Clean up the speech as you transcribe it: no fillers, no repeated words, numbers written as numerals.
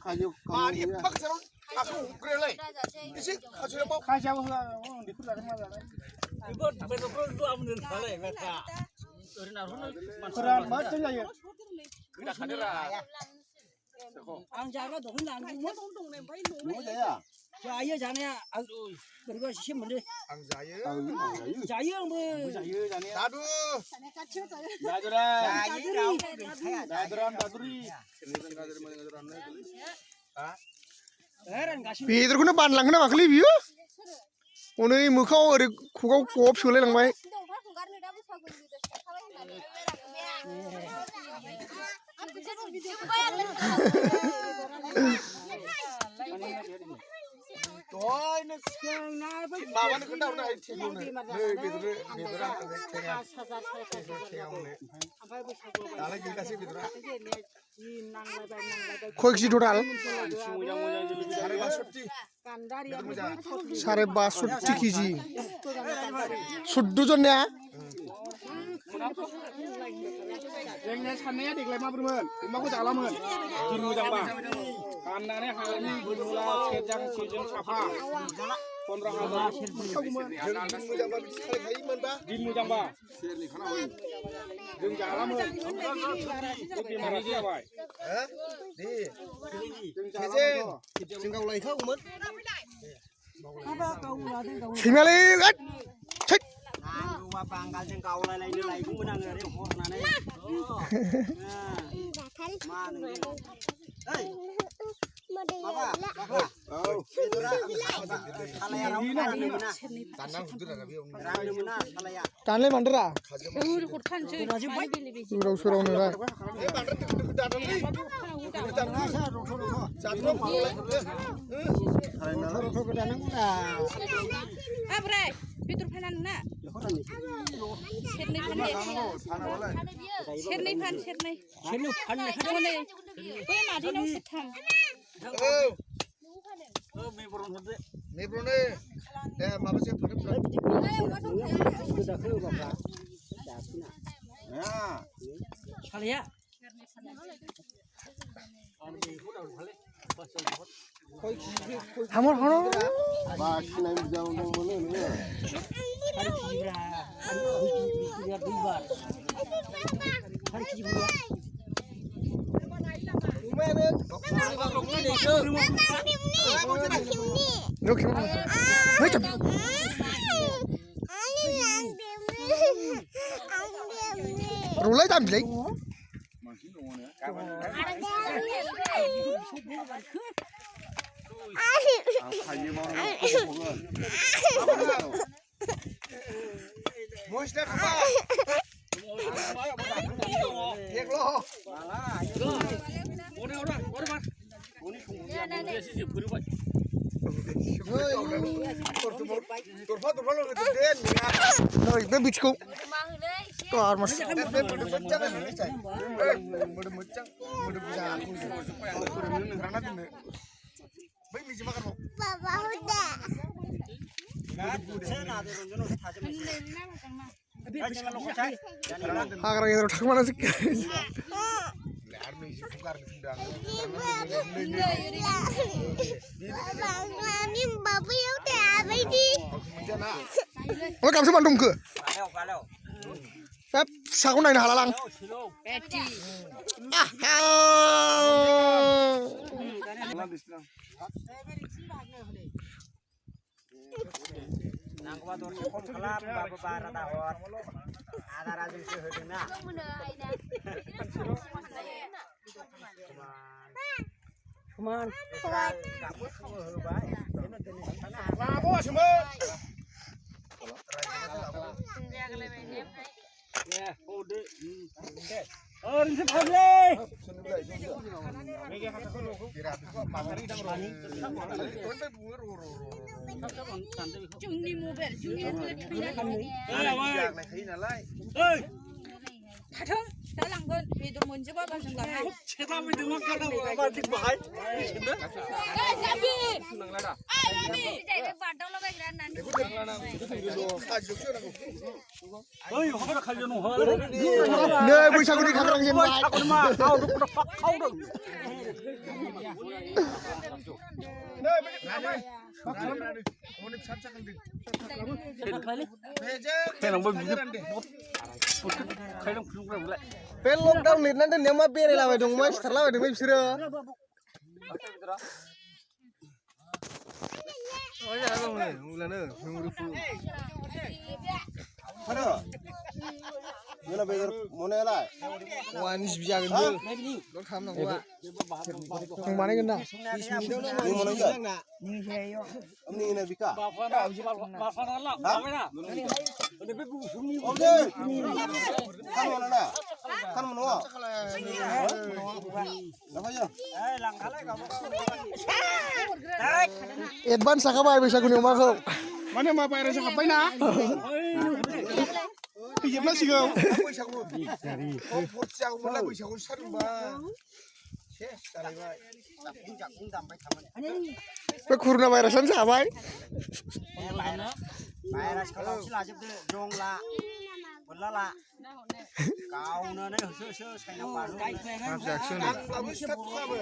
मानि एफा गोजानाव आखाइ हमग्रायालाय एसे खाथियाव खाजायाव होआ बेखौ जादों मा जादों बेदरखौ आमनो थालाय मेथा ओरैनो मानसिफोरा मा जायो गोदा खादोरा आं जाग्रा दख'ना लांदोंमोन दंनाय ओमफ्राय न'आव जाया जायो जानाया आं बोरैबा एसे मोनो आं जायो जायो आंबो जायो जानाया दादु दादुरा दादुरि बेदरखौनो बानलांगोन ना माखोलै बियो हनै मोखाङाव ओरै खुगाव गब सोलायलांबाय माबानो खोन्थाहरनो हायो थेंगौनो नै बेदरा दालाय गैलासै बेदरा खय केजि टटाल 5.5 केजि 14 जन ने जोंनिया साननाया देग्लाय माबोरैमोन अमाखौ जालामोन दिन मोजांबा फाननानै हानि बोरमुला सेरजों साफा 15,000 दिन मोजांबा जों जालामोन बेमारा जाबाय जों गावलायखागौमोन सैमालै नांगौबा बांगालजों गावलायलायनो लायगौमोन आङो ओरै हरनानै मा नोङो ओइ माबा बेदरा सालाया रावबो राननो मोना दानना हुदोरा बेयाव राननो मोना सालाया दानलाय मानदोरा हरखानोसै सोराव सोरावनो रा ओमफ्राय बेदर फाना नोंना सेरनै फान सेरनै फाननायखादों नै बै मादैनाव सेरथाम मेब्रनो दे माबासो सालाया हामर हामर बाखिनाय मोजां दंमोन नोङो रुलाय दामलै Musta apa? Hek lo. Rồi bên bịch cũng còn mà hagar yang terus mana sih? Lo kamu Bandung ke? Pep, saku naik halalang. Nangkwa tuh kom kelap bapak bara tahun ada rajin sehedena cuman kamu semua hebat Labo semua. ya udah oh ini boleh Jumni mobil, jumni Kadang dalang kan betul mencoba pasang dalam. Kita mendengar kata batik bahai. Sabi. Sabi. Jadi bandel lo bagian nanti. Oi, apa kalian mau? Nih, bisa gue di kamar yang Aku mah, kau udah pak kau dong. बे lockdown लिरनानै दोननायाव मा बेरायलाबायदों मा सिथारलाबायदों बिसोरो Mana bener mana lah? wah ini bijakan tuh yang mana kena Ini mana ya? Ini ini bika. Oke. Kan mana lah? Kan mana? Apa ya? advance sakabay बैसागुनि अमाखौ माने मा बायरासो हाबबायना फैजोबनांसिगौ बैसागु फुरथियाव मोनला बैसागु सारबा सेस जालायबाय बे कुरुना भाइरासानो जाबाय भाइरासखौ लावथि लाजोबदो जं ला बोरला ला गावनानै होसो होसो साइनाव बारहो आंबो स्टार्ट खालामो